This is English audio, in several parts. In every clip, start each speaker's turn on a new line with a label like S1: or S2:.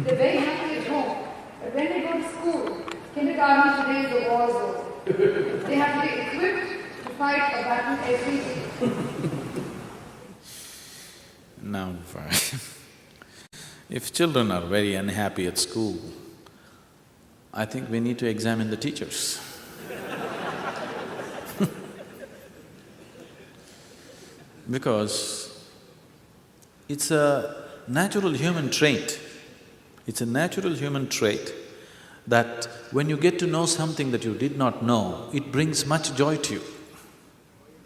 S1: They're very happy at home. But when they go to school, kindergarten today is a war zone. They have to be equipped to fight a battle every day.
S2: Now, if children are very unhappy at school, I think we need to examine the teachers. Because it's a natural human trait. It's a natural human trait that when you get to know something that you did not know, it brings much joy to you.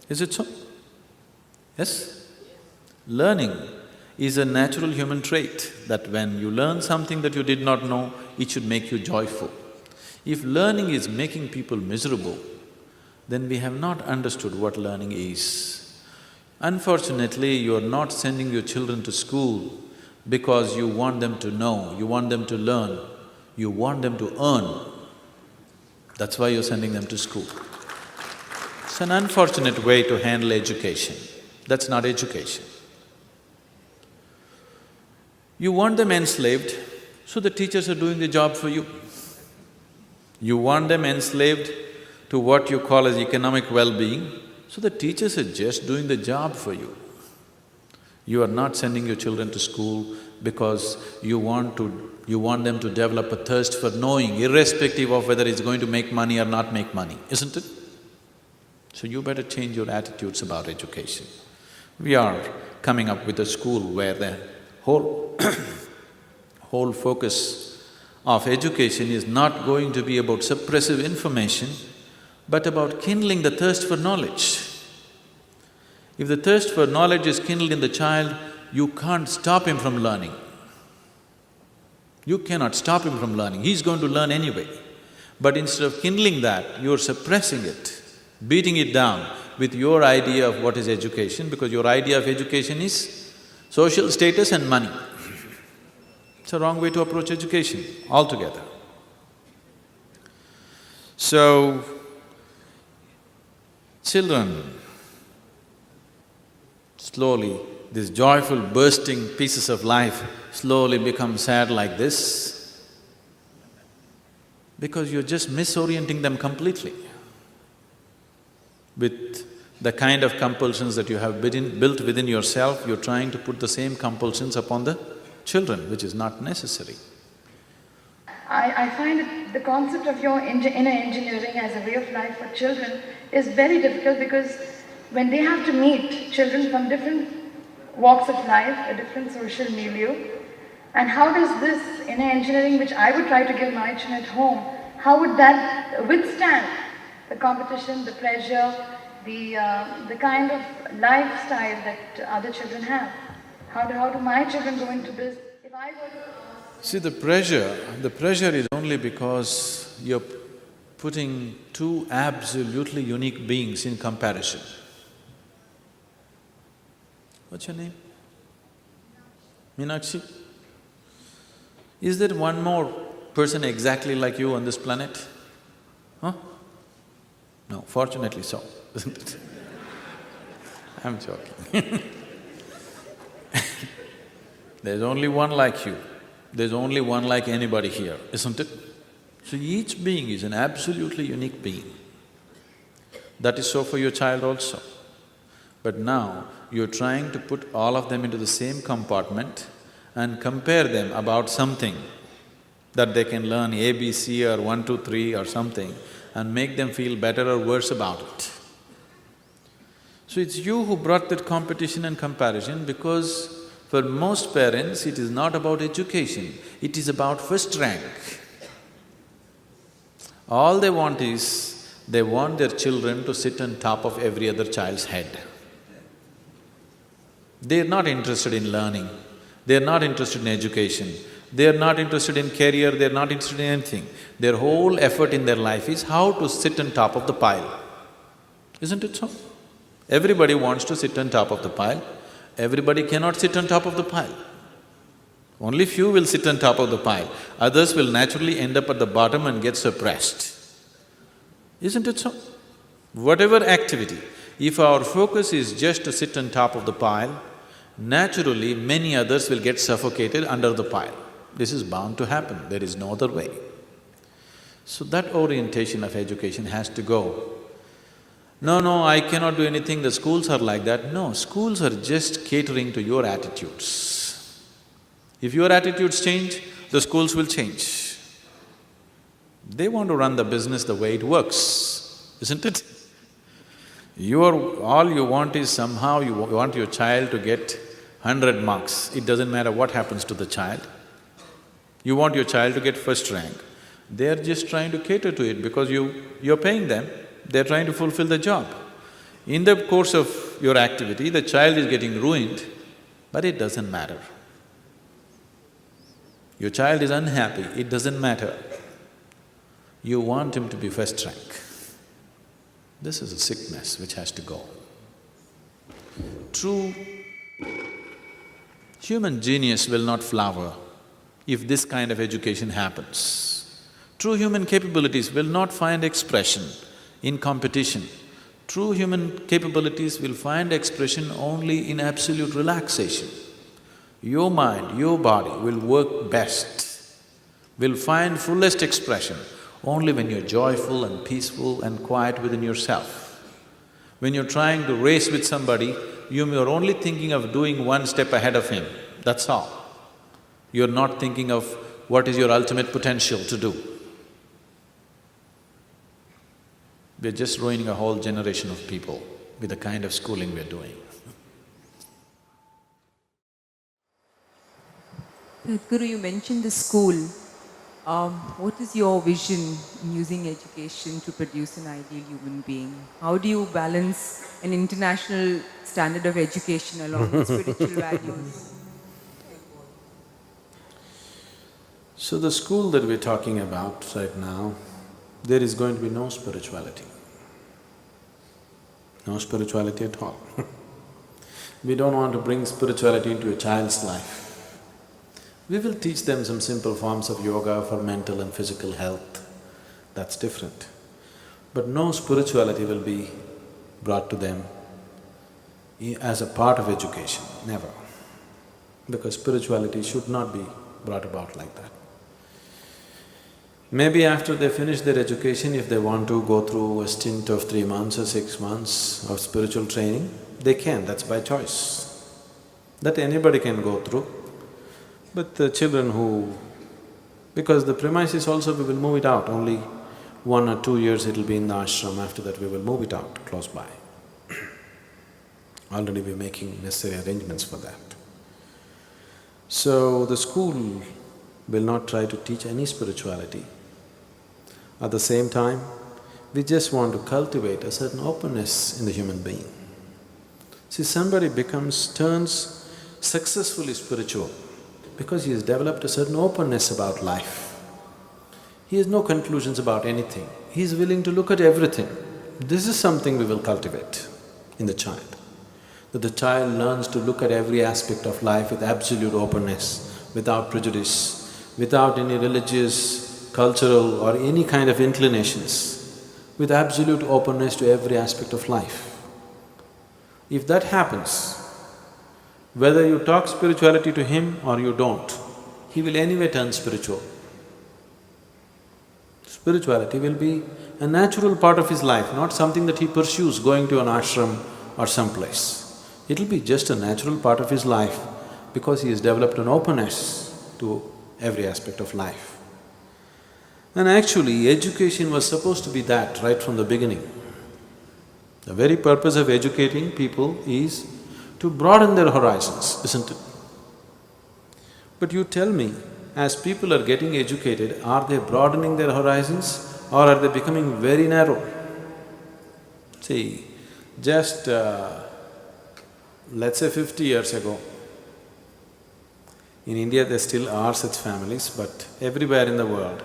S2: Is it so? Yes? Learning is a natural human trait that when you learn something that you did not know, it should make you joyful. If learning is making people miserable, then we have not understood what learning is. Unfortunately, you are not sending your children to school because you want them to know, you want them to learn, you want them to earn. That's why you're sending them to school. It's an unfortunate way to handle education. That's not education. You want them enslaved, so the teachers are doing the job for you. You want them enslaved to what you call as economic well-being, so the teachers are just doing the job for you. You are not sending your children to school because you want them to develop a thirst for knowing, irrespective of whether it's going to make money or not make money, isn't it? So you better change your attitudes about education. We are coming up with a school where the whole whole focus of education is not going to be about suppressive information, but about kindling the thirst for knowledge. If the thirst for knowledge is kindled in the child, you can't stop him from learning. You cannot stop him from learning, he's going to learn anyway. But instead of kindling that, you're suppressing it, beating it down with your idea of what is education, because your idea of education is social status and money. It's a wrong way to approach education altogether. So, children, slowly, these joyful bursting pieces of life slowly become sad like this because you're just misorienting them completely. With the kind of compulsions that you have built within yourself, you're trying to put the same compulsions upon the children, which is not necessary.
S1: I find that the concept of your inner engineering as a way of life for children is very difficult because when they have to meet children from different walks of life, a different social milieu, and how does this inner engineering, which I would try to give my children at home, how would that withstand the competition, the pressure, the kind of lifestyle that other children have? How do my children go into this? If I were to…
S2: See, the pressure is only because you're putting two absolutely unique beings in comparison. What's your name? Meenakshi? Is there one more person exactly like you on this planet? Huh? No, fortunately so, isn't it? I'm joking. There's only one like you, there's only one like anybody here, isn't it? So each being is an absolutely unique being. That is so for your child also. But now, you're trying to put all of them into the same compartment and compare them about something that they can learn ABC or 1, 2, 3 or something and make them feel better or worse about it. So it's you who brought that competition and comparison because for most parents, it is not about education, it is about first rank. All they want is, they want their children to sit on top of every other child's head. They're not interested in learning, they're not interested in education, they're not interested in career, they're not interested in anything. Their whole effort in their life is how to sit on top of the pile. Isn't it so? Everybody wants to sit on top of the pile, everybody cannot sit on top of the pile. Only few will sit on top of the pile, others will naturally end up at the bottom and get suppressed. Isn't it so? Whatever activity, if our focus is just to sit on top of the pile, naturally many others will get suffocated under the pile. This is bound to happen, there is no other way. So that orientation of education has to go. No, I cannot do anything, the schools are like that. No, schools are just catering to your attitudes. If your attitudes change, the schools will change. They want to run the business the way it works, isn't it? All you want is somehow you want your child to get 100 marks. It doesn't matter what happens to the child. You want your child to get first rank. They're just trying to cater to it because you're paying them, they're trying to fulfill the job. In the course of your activity, the child is getting ruined, but it doesn't matter. Your child is unhappy, it doesn't matter. You want him to be first rank. This is a sickness which has to go. True human genius will not flower if this kind of education happens. True human capabilities will not find expression in competition. True human capabilities will find expression only in absolute relaxation. Your mind, your body will work best, will find fullest expression only when you're joyful and peaceful and quiet within yourself. When you're trying to race with somebody, you're only thinking of doing one step ahead of him, that's all. You're not thinking of what is your ultimate potential to do. We're just ruining a whole generation of people with the kind of schooling we're doing.
S3: Guru, you mentioned the school. What is your vision in using education to produce an ideal human being? How do you balance an international standard of education along with spiritual values?
S4: So the school that we're talking about right now, there is going to be no spirituality. No spirituality at all. We don't want to bring spirituality into a child's life. We will teach them some simple forms of yoga for mental and physical health, that's different. But no spirituality will be brought to them as a part of education, never. Because spirituality should not be brought about like that. Maybe after they finish their education, if they want to go through a stint of 3 months or 6 months of spiritual training, they can, that's by choice. That anybody can go through. But the children because the premises also we will move it out, only 1 or 2 years it'll be in the ashram, after that we will move it out close by. Already we're making necessary arrangements for that. So the school will not try to teach any spirituality. At the same time, we just want to cultivate a certain openness in the human being. See, somebody turns successfully spiritual because he has developed a certain openness about life. He has no conclusions about anything, he is willing to look at everything. This is something we will cultivate in the child, that the child learns to look at every aspect of life with absolute openness, without prejudice, without any religious, cultural or any kind of inclinations, with absolute openness to every aspect of life. If that happens, whether you talk spirituality to him or you don't, he will anyway turn spiritual. Spirituality will be a natural part of his life, not something that he pursues going to an ashram or someplace. It'll be just a natural part of his life because he has developed an openness to every aspect of life. And actually, education was supposed to be that right from the beginning. The very purpose of educating people is to broaden their horizons, isn't it? But you tell me, as people are getting educated, are they broadening their horizons or are they becoming very narrow? See, just let's say 50 years ago, in India there still are such families, but everywhere in the world,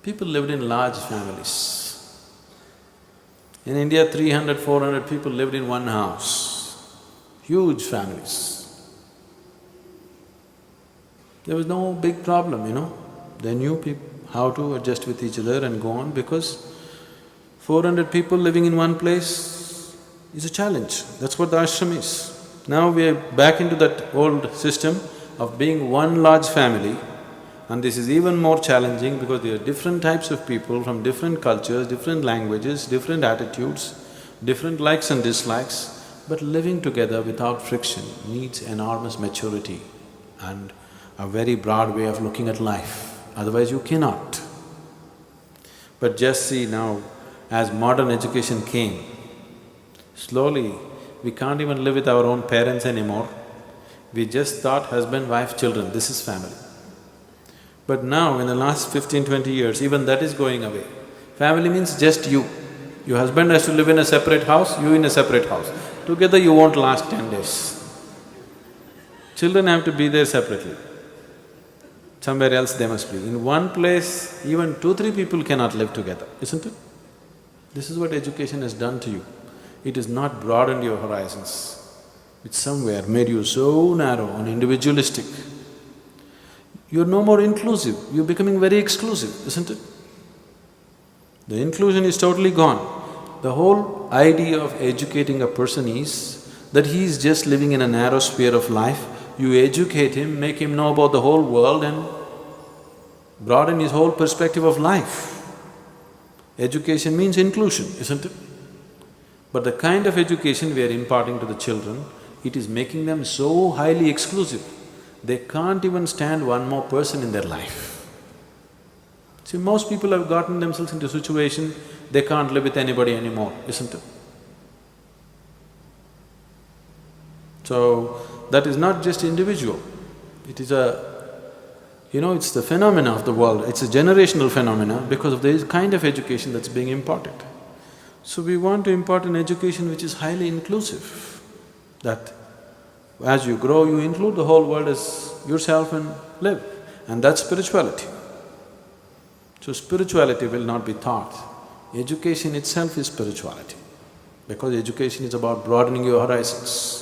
S4: people lived in large families. In India, 300, 400 people lived in one house, huge families. There was no big problem, They knew how to adjust with each other and go on because 400 people living in one place is a challenge. That's what the ashram is. Now we are back into that old system of being one large family, and this is even more challenging because there are different types of people from different cultures, different languages, different attitudes, different likes and dislikes, but living together without friction needs enormous maturity and a very broad way of looking at life, otherwise you cannot. But just see now, as modern education came, slowly we can't even live with our own parents anymore. We just thought husband, wife, children, this is family. But now in the last 15–20 years, even that is going away. Family means just you. Your husband has to live in a separate house, you in a separate house. Together you won't last 10 days. Children have to be there separately. Somewhere else they must be. In one place, even 2–3 people cannot live together, isn't it? This is what education has done to you. It has not broadened your horizons. It's somewhere made you so narrow and individualistic. You're no more inclusive, you're becoming very exclusive, isn't it? The inclusion is totally gone. The whole idea of educating a person is that he is just living in a narrow sphere of life. You educate him, make him know about the whole world and broaden his whole perspective of life. Education means inclusion, isn't it? But the kind of education we are imparting to the children, it is making them so highly exclusive, they can't even stand one more person in their life. See, most people have gotten themselves into a situation, they can't live with anybody anymore, isn't it? So, that is not just individual, it is it's the phenomena of the world, it's a generational phenomena because of the kind of education that's being imparted. So we want to impart an education which is highly inclusive, that as you grow, you include the whole world as yourself and live, and that's spirituality. So spirituality will not be taught. Education itself is spirituality, because education is about broadening your horizons,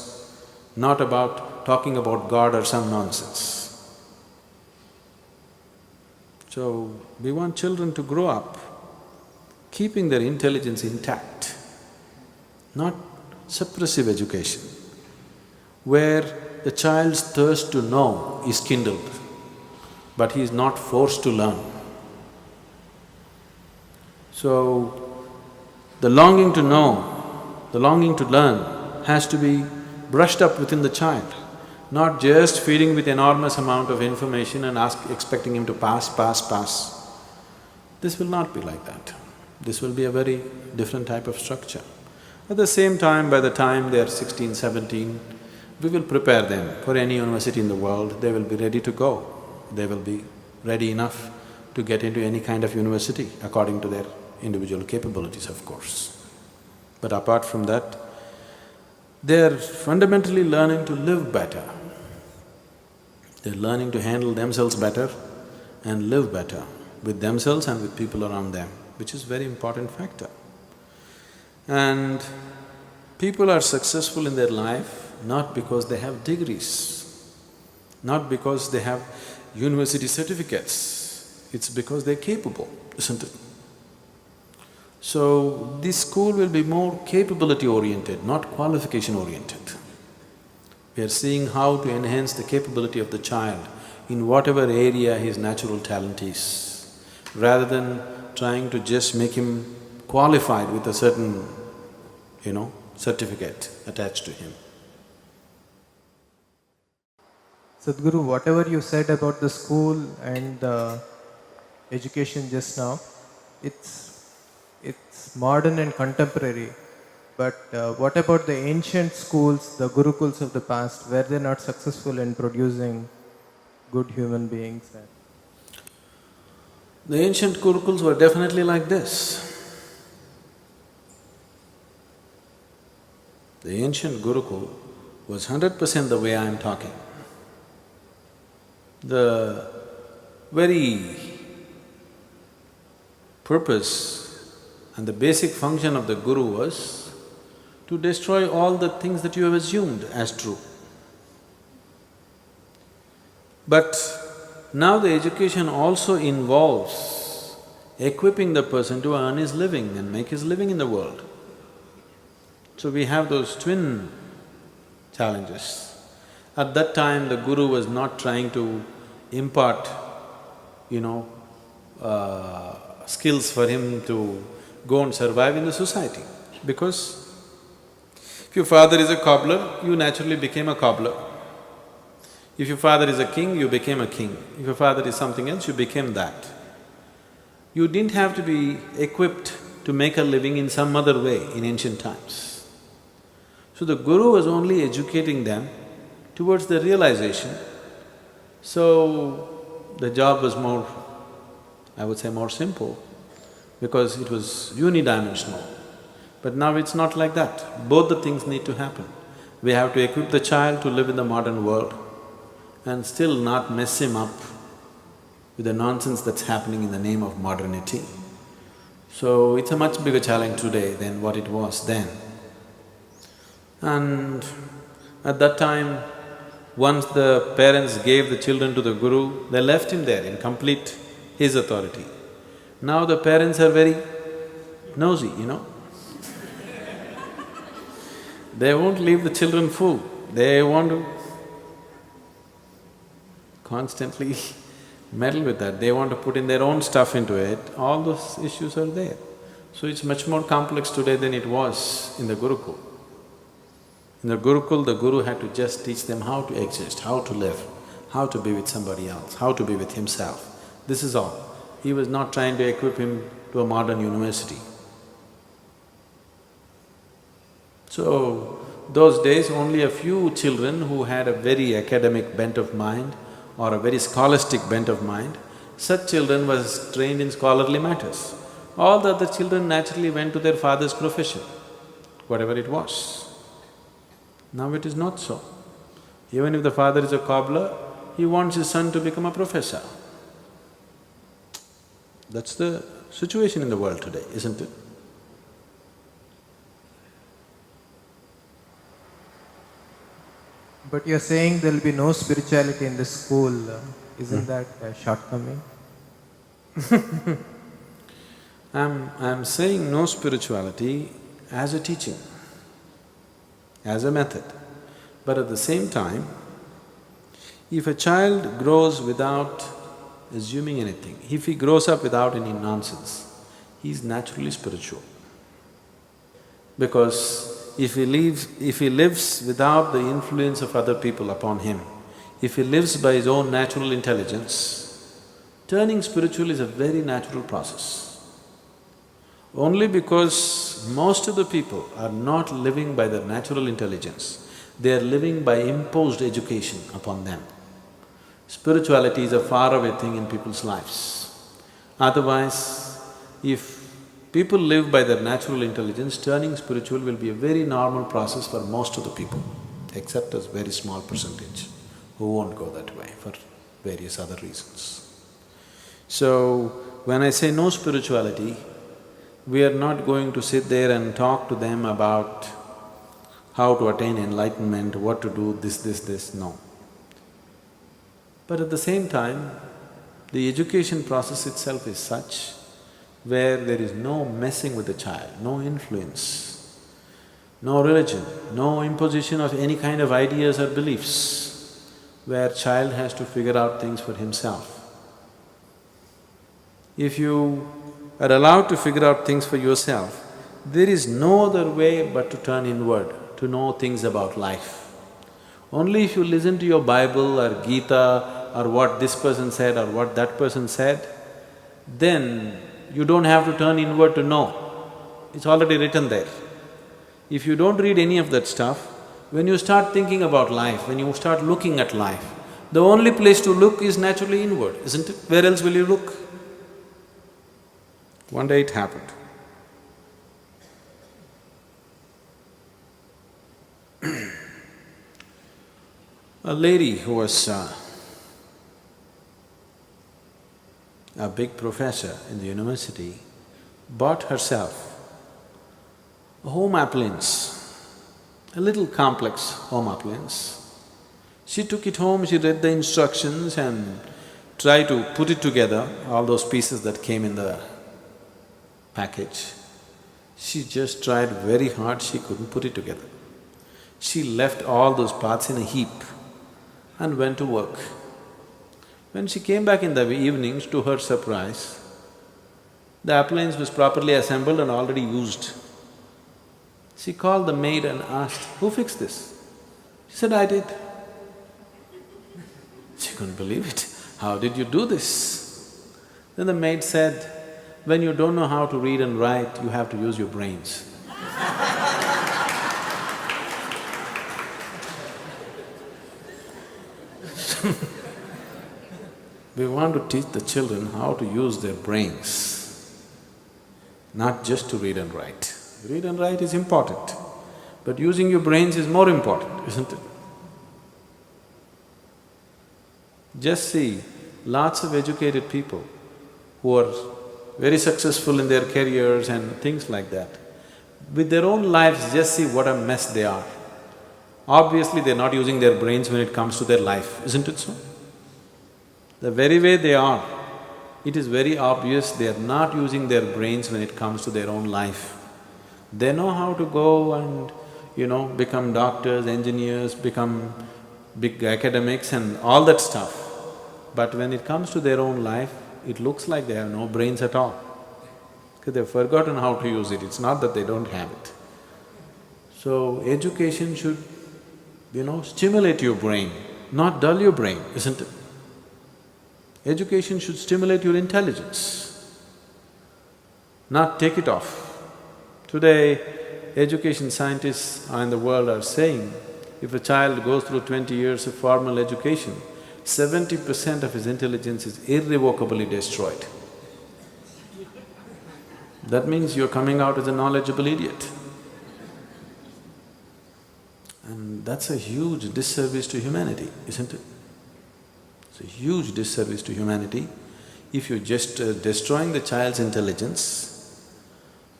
S4: not about talking about God or some nonsense. So, we want children to grow up keeping their intelligence intact, not suppressive education, where the child's thirst to know is kindled, but he is not forced to learn. So, the longing to know, the longing to learn has to be brushed up within the child, not just feeding with enormous amount of information and expecting him to pass. This will not be like that. This will be a very different type of structure. At the same time, by the time they are 16, 17, we will prepare them for any university in the world, they will be ready to go. They will be ready enough to get into any kind of university according to their individual capabilities, of course. But apart from that, they are fundamentally learning to live better. They're learning to handle themselves better and live better with themselves and with people around them, which is a very important factor. And people are successful in their life not because they have degrees, not because they have university certificates, it's because they're capable, isn't it? So, this school will be more capability-oriented, not qualification-oriented. We are seeing how to enhance the capability of the child in whatever area his natural talent is, rather than trying to just make him qualified with a certain, certificate attached to him.
S5: Sadhguru, whatever you said about the school and the education just now, it's modern and contemporary. But what about the ancient schools, the gurukuls of the past, were they not successful in producing good human beings?
S4: The ancient gurukuls were definitely like this. The ancient gurukul was 100% the way I am talking. The very purpose and the basic function of the guru was to destroy all the things that you have assumed as true. But now the education also involves equipping the person to earn his living and make his living in the world. So we have those twin challenges. At that time, the guru was not trying to impart, you know, skills for him to go and survive in the society. Because if your father is a cobbler, you naturally became a cobbler. If your father is a king, you became a king. If your father is something else, you became that. You didn't have to be equipped to make a living in some other way in ancient times. So the guru was only educating them towards the realization. So the job was more, I would say more simple, because it was unidimensional. But now it's not like that. Both the things need to happen. We have to equip the child to live in the modern world and still not mess him up with the nonsense that's happening in the name of modernity. So it's a much bigger challenge today than what it was then. And at that time, once the parents gave the children to the guru, they left him there in complete his authority. Now the parents are very nosy, you know. They won't leave the children fool, they want to constantly meddle with that, they want to put in their own stuff into it, all those issues are there. So it's much more complex today than it was in the Gurukul. In the Gurukul, the guru had to just teach them how to exist, how to live, how to be with somebody else, how to be with himself. This is all. He was not trying to equip him to a modern university. So, those days only a few children who had a very academic bent of mind or a very scholastic bent of mind, such children was trained in scholarly matters. All the other children naturally went to their father's profession, whatever it was. Now it is not so. Even if the father is a cobbler, he wants his son to become a professor. That's the situation in the world today, isn't it?
S5: But you're saying there'll be no spirituality in the school, isn't that a shortcoming?
S4: I'm saying no spirituality as a teaching, as a method. But at the same time, if a child grows without assuming anything, if he grows up without any nonsense, he is naturally spiritual. Because if he lives without the influence of other people upon him, if he lives by his own natural intelligence, turning spiritual is a very natural process. Only because most of the people are not living by their natural intelligence, they are living by imposed education upon them. Spirituality is a faraway thing in people's lives. Otherwise, if people live by their natural intelligence, turning spiritual will be a very normal process for most of the people, except a very small percentage who won't go that way for various other reasons. So, when I say no spirituality, we are not going to sit there and talk to them about how to attain enlightenment, what to do, this, no. But at the same time, the education process itself is such where there is no messing with the child, no influence, no religion, no imposition of any kind of ideas or beliefs, where child has to figure out things for himself. If you are allowed to figure out things for yourself, there is no other way but to turn inward, to know things about life. Only if you listen to your Bible or Gita or what this person said or what that person said, then you don't have to turn inward to know, it's already written there. If you don't read any of that stuff, when you start thinking about life, when you start looking at life, the only place to look is naturally inward, isn't it? Where else will you look? One day it happened. A lady who was a big professor in the university bought herself a home appliance, a little complex home appliance. She took it home, she read the instructions and tried to put it together, all those pieces that came in the package. She just tried very hard, she couldn't put it together. She left all those parts in a heap and went to work. When she came back in the evenings, to her surprise, the appliance was properly assembled and already used. She called the maid and asked, "Who fixed this?" She said, "I did." She couldn't believe it. "How did you do this?" Then the maid said, "When you don't know how to read and write, you have to use your brains." We want to teach the children how to use their brains, not just to read and write. Read and write is important, but using your brains is more important, isn't it? Just see, lots of educated people who are very successful in their careers and things like that, with their own lives, just see what a mess they are. Obviously, they're not using their brains when it comes to their life, isn't it so? The very way they are, it is very obvious they are not using their brains when it comes to their own life. They know how to go and, become doctors, engineers, become big academics and all that stuff. But when it comes to their own life, it looks like they have no brains at all, because they've forgotten how to use it. It's not that they don't have it. So, education should, stimulate your brain, not dull your brain, isn't it? Education should stimulate your intelligence, not take it off. Today, education scientists in the world are saying, if a child goes through 20 years of formal education, 70% of his intelligence is irrevocably destroyed. That means you're coming out as a knowledgeable idiot. And that's a huge disservice to humanity, isn't it? It's a huge disservice to humanity if you're just destroying the child's intelligence,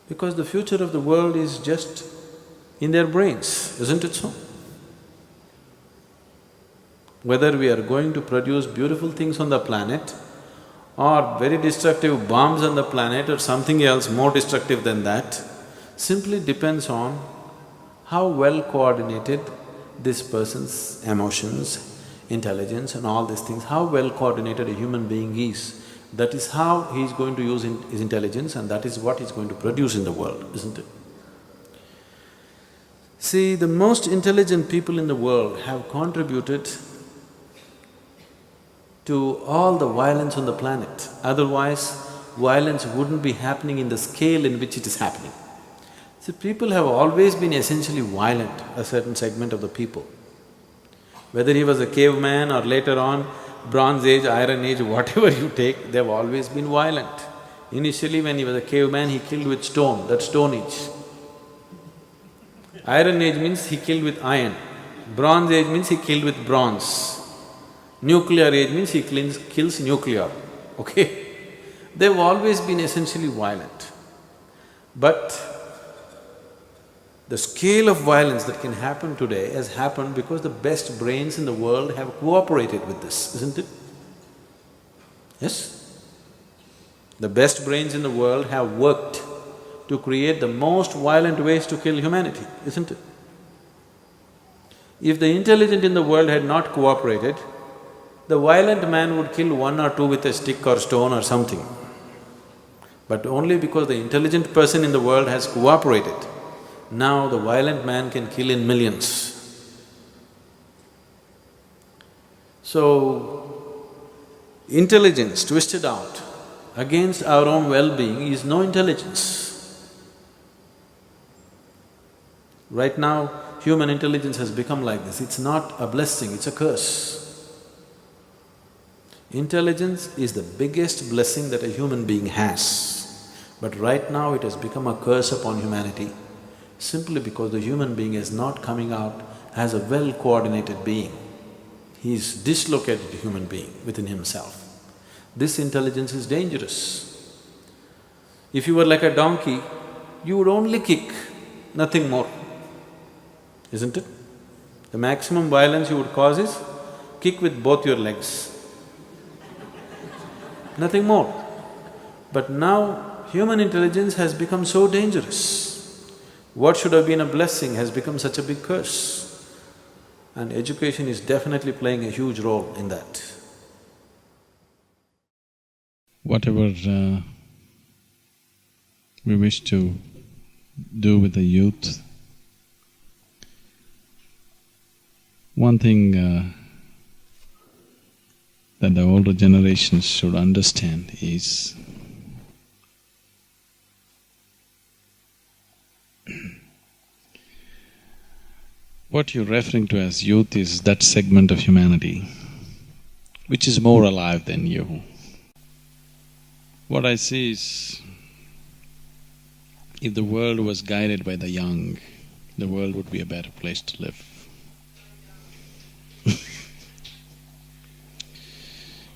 S4: because the future of the world is just in their brains, isn't it so? Whether we are going to produce beautiful things on the planet or very destructive bombs on the planet or something else more destructive than that, simply depends on how well coordinated this person's emotions, intelligence and all these things, how well coordinated a human being is. That is how he is going to use his intelligence, and that is what he is going to produce in the world, isn't it? See, the most intelligent people in the world have contributed to all the violence on the planet. Otherwise, violence wouldn't be happening in the scale in which it is happening. See, people have always been essentially violent, a certain segment of the people. Whether he was a caveman or later on Bronze Age, Iron Age, whatever you take, they've always been violent. Initially when he was a caveman, he killed with stone, that's Stone Age. Iron Age means he killed with iron. Bronze Age means he killed with bronze. Nuclear Age means he kills nuclear, okay? They've always been essentially violent. But the scale of violence that can happen today has happened because the best brains in the world have cooperated with this, isn't it? Yes? The best brains in the world have worked to create the most violent ways to kill humanity, isn't it? If the intelligent in the world had not cooperated, the violent man would kill one or two with a stick or stone or something. But only because the intelligent person in the world has cooperated, now the violent man can kill in millions. So, intelligence twisted out against our own well-being is no intelligence. Right now, human intelligence has become like this. It's not a blessing, it's a curse. Intelligence is the biggest blessing that a human being has, but right now it has become a curse upon humanity, simply because the human being is not coming out as a well-coordinated being. He is dislocated human being within himself. This intelligence is dangerous. If you were like a donkey, you would only kick, nothing more, isn't it? The maximum violence you would cause is kick with both your legs, nothing more. But now human intelligence has become so dangerous. What should have been a blessing has become such a big curse. And education is definitely playing a huge role in that.
S6: Whatever we wish to do with the youth, one thing that the older generations should understand is what you're referring to as youth is that segment of humanity which is more alive than you. What I see is, if the world was guided by the young, the world would be a better place to live.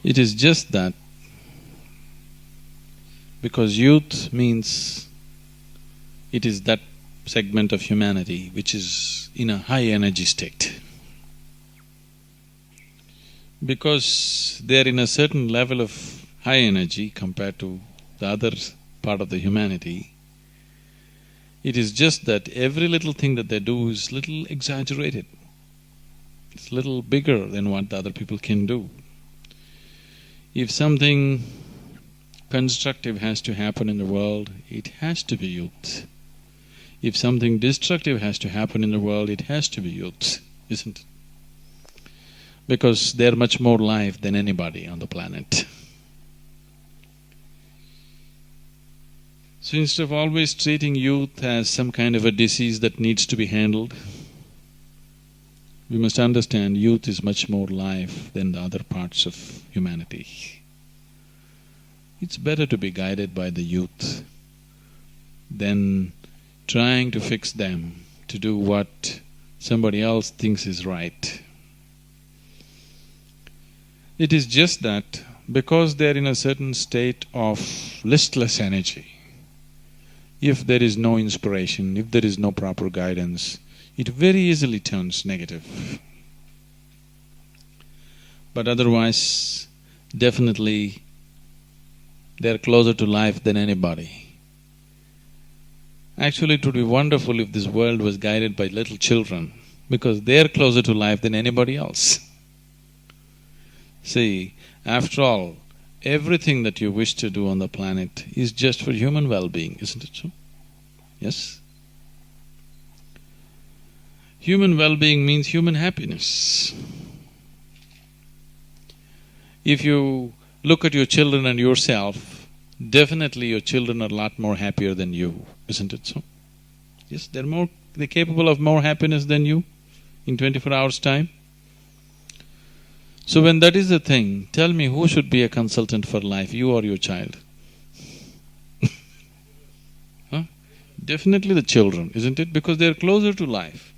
S6: It is just that because youth means it is that segment of humanity which is in a high energy state. Because they're in a certain level of high energy compared to the other part of the humanity, it is just that every little thing that they do is little exaggerated. It's little bigger than what the other people can do. If something constructive has to happen in the world, it has to be youth. If something destructive has to happen in the world, it has to be youth, isn't it? Because they're much more live than anybody on the planet. So instead of always treating youth as some kind of a disease that needs to be handled, we must understand youth is much more live than the other parts of humanity. It's better to be guided by the youth than trying to fix them to do what somebody else thinks is right. It is just that because they're in a certain state of listless energy, if there is no inspiration, if there is no proper guidance, it very easily turns negative. But otherwise, definitely they're closer to life than anybody. Actually, it would be wonderful if this world was guided by little children, because they're closer to life than anybody else. See, after all, everything that you wish to do on the planet is just for human well-being, isn't it so? Yes? Human well-being means human happiness. If you look at your children and yourself, definitely your children are a lot more happier than you, isn't it so? Yes, they're capable of more happiness than you in 24 hours' time. So when that is the thing, tell me who should be a consultant for life, you or your child? Huh? Definitely the children, isn't it? Because they're closer to life.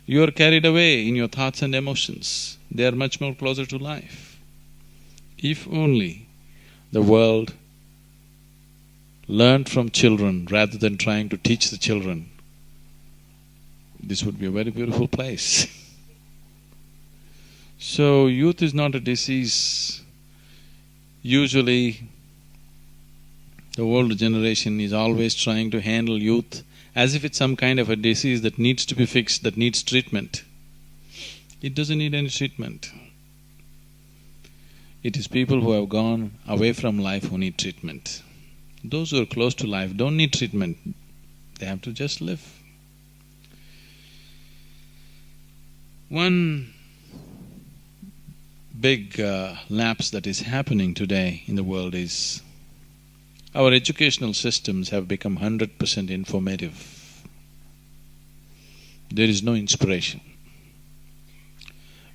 S6: You are carried away in your thoughts and emotions, they are much more closer to life. If only the world learned from children rather than trying to teach the children, this would be a very beautiful place. So, youth is not a disease. Usually, the older generation is always trying to handle youth as if it's some kind of a disease that needs to be fixed, that needs treatment. It doesn't need any treatment. It is people who have gone away from life who need treatment. Those who are close to life don't need treatment, they have to just live. One big lapse that is happening today in the world is our educational systems have become 100% informative. There is no inspiration.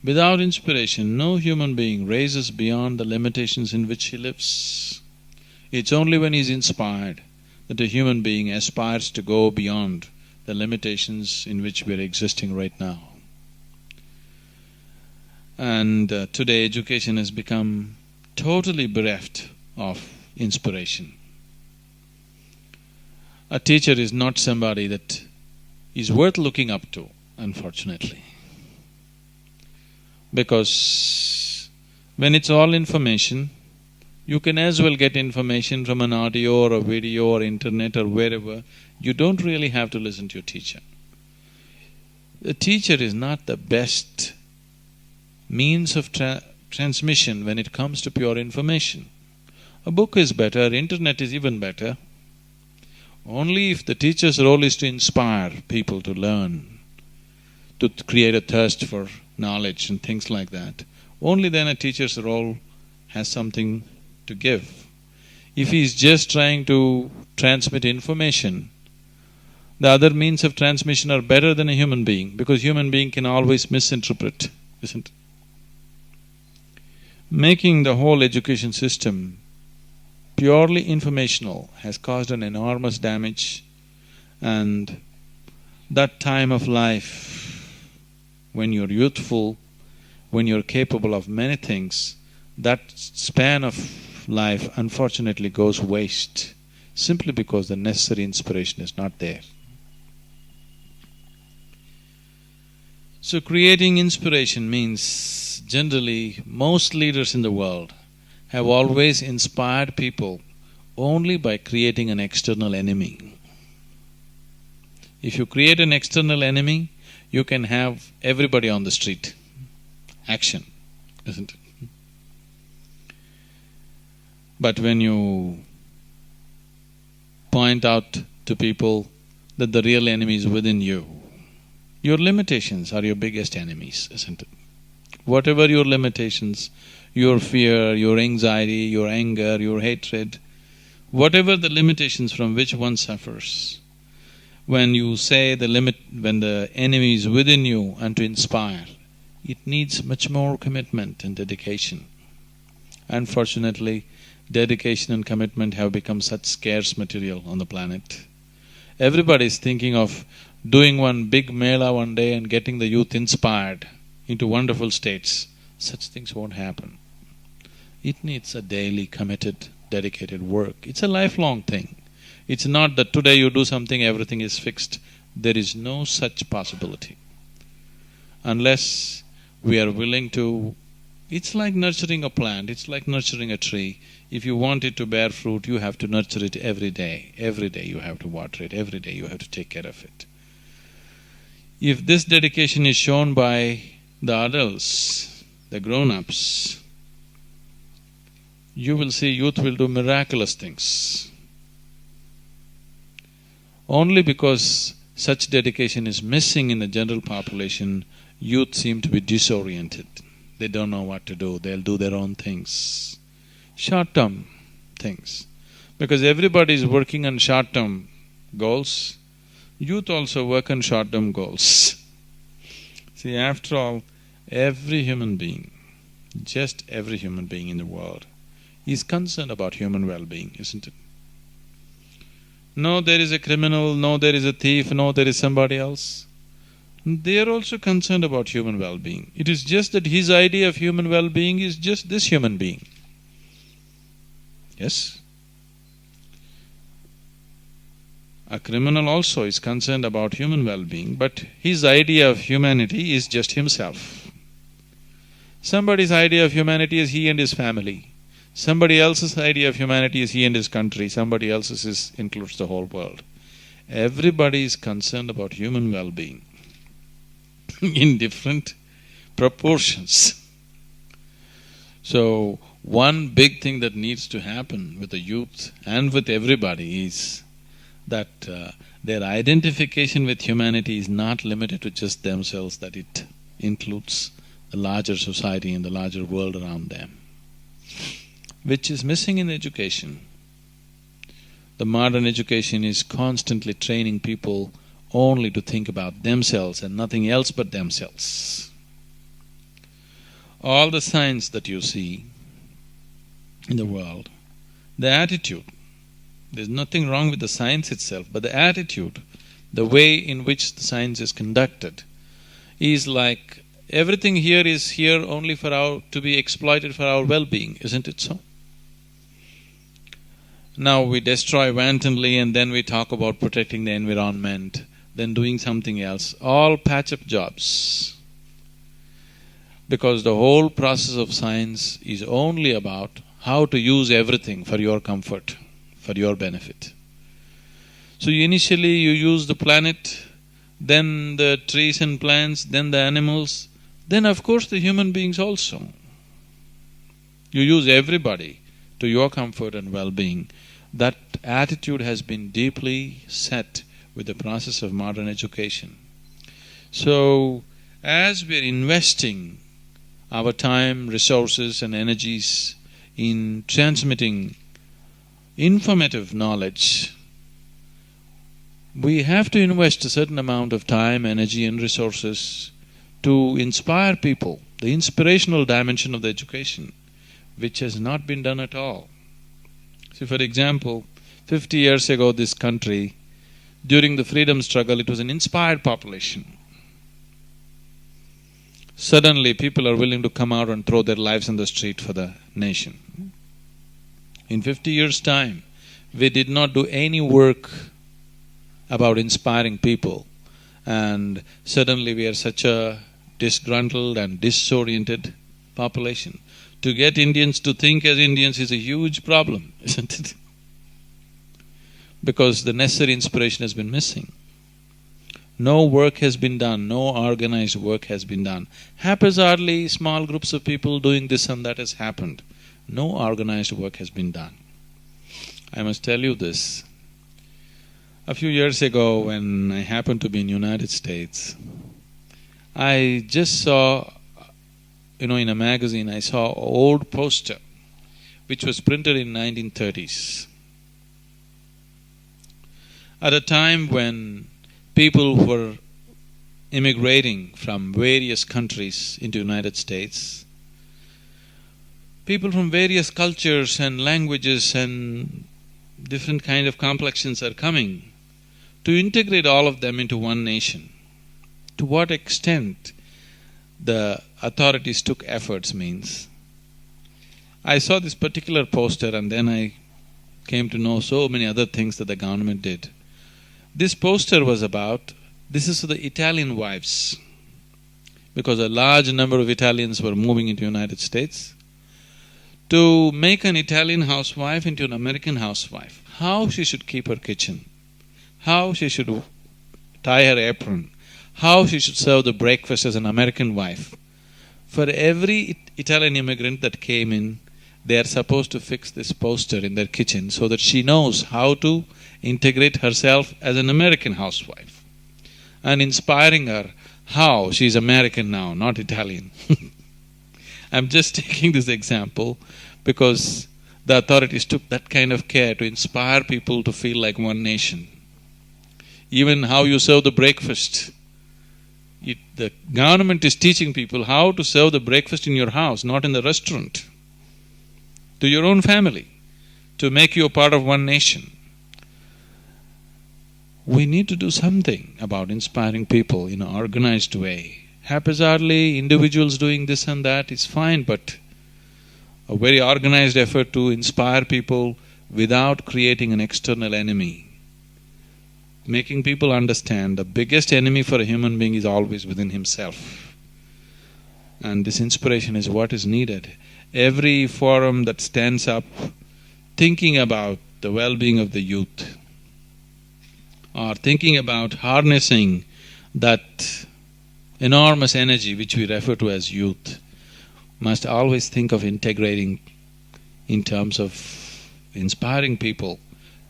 S6: Without inspiration, no human being raises beyond the limitations in which he lives. It's only when he's inspired that a human being aspires to go beyond the limitations in which we're existing right now. And today education has become totally bereft of inspiration. A teacher is not somebody that is worth looking up to, unfortunately. Because when it's all information, you can as well get information from an audio or a video or internet or wherever. You don't really have to listen to your teacher. The teacher is not the best means of transmission when it comes to pure information. A book is better, internet is even better. Only if the teacher's role is to inspire people to learn, to create a thirst for knowledge and things like that, only then a teacher's role has something to give. If he is just trying to transmit information, the other means of transmission are better than a human being, because human being can always misinterpret, isn't it? Making the whole education system purely informational has caused an enormous damage, and that time of life, when you're youthful, when you're capable of many things, that span of life unfortunately goes waste, simply because the necessary inspiration is not there. So creating inspiration means, generally, most leaders in the world have always inspired people only by creating an external enemy. If you create an external enemy, you can have everybody on the street. Action, isn't it? But when you point out to people that the real enemy is within you, your limitations are your biggest enemies, isn't it? Whatever your limitations, your fear, your anxiety, your anger, your hatred, whatever the limitations from which one suffers, when you say when the enemy is within you and to inspire, it needs much more commitment and dedication. Unfortunately, dedication and commitment have become such scarce material on the planet. Everybody is thinking of doing one big mela one day and getting the youth inspired into wonderful states. Such things won't happen. It needs a daily committed, dedicated work. It's a lifelong thing. It's not that today you do something, everything is fixed. There is no such possibility. Unless we are willing to… It's like nurturing a plant, it's like nurturing a tree. If you want it to bear fruit, you have to nurture it every day. Every day you have to water it, every day you have to take care of it. If this dedication is shown by the adults, the grown-ups, you will see youth will do miraculous things. Only because such dedication is missing in the general population, youth seem to be disoriented. They don't know what to do, they'll do their own things. Short-term things. Because everybody is working on short-term goals, youth also work on short-term goals. See, after all, every human being, just every human being in the world, is concerned about human well-being, isn't it? No, there is a criminal, no, there is a thief, no, there is somebody else. They are also concerned about human well-being. It is just that his idea of human well-being is just this human being. Yes? A criminal also is concerned about human well-being, but his idea of humanity is just himself. Somebody's idea of humanity is he and his family. Somebody else's idea of humanity is he and his country. Somebody else's includes the whole world. Everybody is concerned about human well-being in different proportions. So, one big thing that needs to happen with the youth and with everybody is that their identification with humanity is not limited to just themselves, that it includes the larger society and the larger world around them, which is missing in education. The modern education is constantly training people only to think about themselves and nothing else but themselves. All the science that you see in the world, the attitude, there's nothing wrong with the science itself, but the attitude, the way in which the science is conducted, is like everything here is here only for to be exploited for our well-being, isn't it so? Now we destroy wantonly and then we talk about protecting the environment, then doing something else, all patch-up jobs. Because the whole process of science is only about how to use everything for your comfort, for your benefit. So initially you use the planet, then the trees and plants, then the animals, then of course the human beings also. You use everybody to your comfort and well-being. That attitude has been deeply set with the process of modern education. So, as we're investing our time, resources and energies in transmitting informative knowledge, we have to invest a certain amount of time, energy and resources to inspire people, the inspirational dimension of the education, which has not been done at all. So for example, 50 years ago this country, during the freedom struggle, it was an inspired population. Suddenly people are willing to come out and throw their lives on the street for the nation. In 50 years' time, we did not do any work about inspiring people, and suddenly we are such a disgruntled and disoriented population. To get Indians to think as Indians is a huge problem, isn't it? Because the necessary inspiration has been missing. No work has been done, no organized work has been done. Haphazardly, small groups of people doing this and that has happened. No organized work has been done. I must tell you this. A few years ago, when I happened to be in United States, I just saw, in a magazine, I saw an old poster which was printed in 1930s. At a time when people were immigrating from various countries into United States, people from various cultures and languages and different kind of complexions are coming to integrate all of them into one nation. To what extent the authorities took efforts means, I saw this particular poster and then I came to know so many other things that the government did. This poster was about, this is for the Italian wives, because a large number of Italians were moving into United States, to make an Italian housewife into an American housewife, how she should keep her kitchen, how she should tie her apron, how she should serve the breakfast as an American wife. For every Italian immigrant that came in, they are supposed to fix this poster in their kitchen so that she knows how to integrate herself as an American housewife, and inspiring her how she's American now, not Italian. I'm just taking this example because the authorities took that kind of care to inspire people to feel like one nation. Even how you serve the breakfast. The government is teaching people how to serve the breakfast in your house, not in the restaurant, to your own family, to make you a part of one nation. We need to do something about inspiring people in an organized way. Haphazardly, individuals doing this and that is fine, but a very organized effort to inspire people without creating an external enemy. Making people understand the biggest enemy for a human being is always within himself. And this inspiration is what is needed. Every forum that stands up thinking about the well-being of the youth, or thinking about harnessing that enormous energy which we refer to as youth, must always think of integrating in terms of inspiring people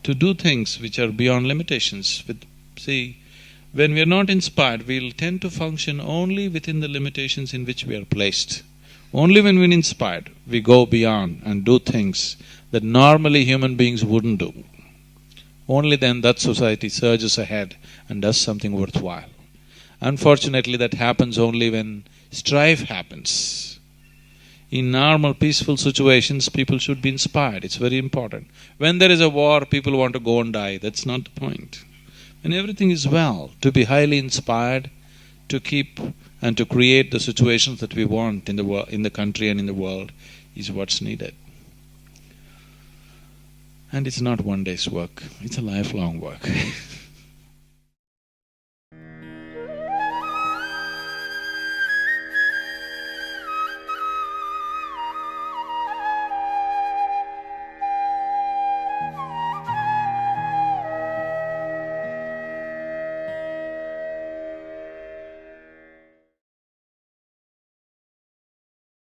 S6: to do things which are beyond limitations. See, when we are not inspired, we'll tend to function only within the limitations in which we are placed. Only when we're inspired, we go beyond and do things that normally human beings wouldn't do. Only then that society surges ahead and does something worthwhile. Unfortunately, that happens only when strife happens. In normal, peaceful situations, people should be inspired, it's very important. When there is a war, people want to go and die, that's not the point. When everything is well, to be highly inspired, to keep and to create the situations that we want in the country and in the world is what's needed. And it's not one day's work, it's a lifelong work.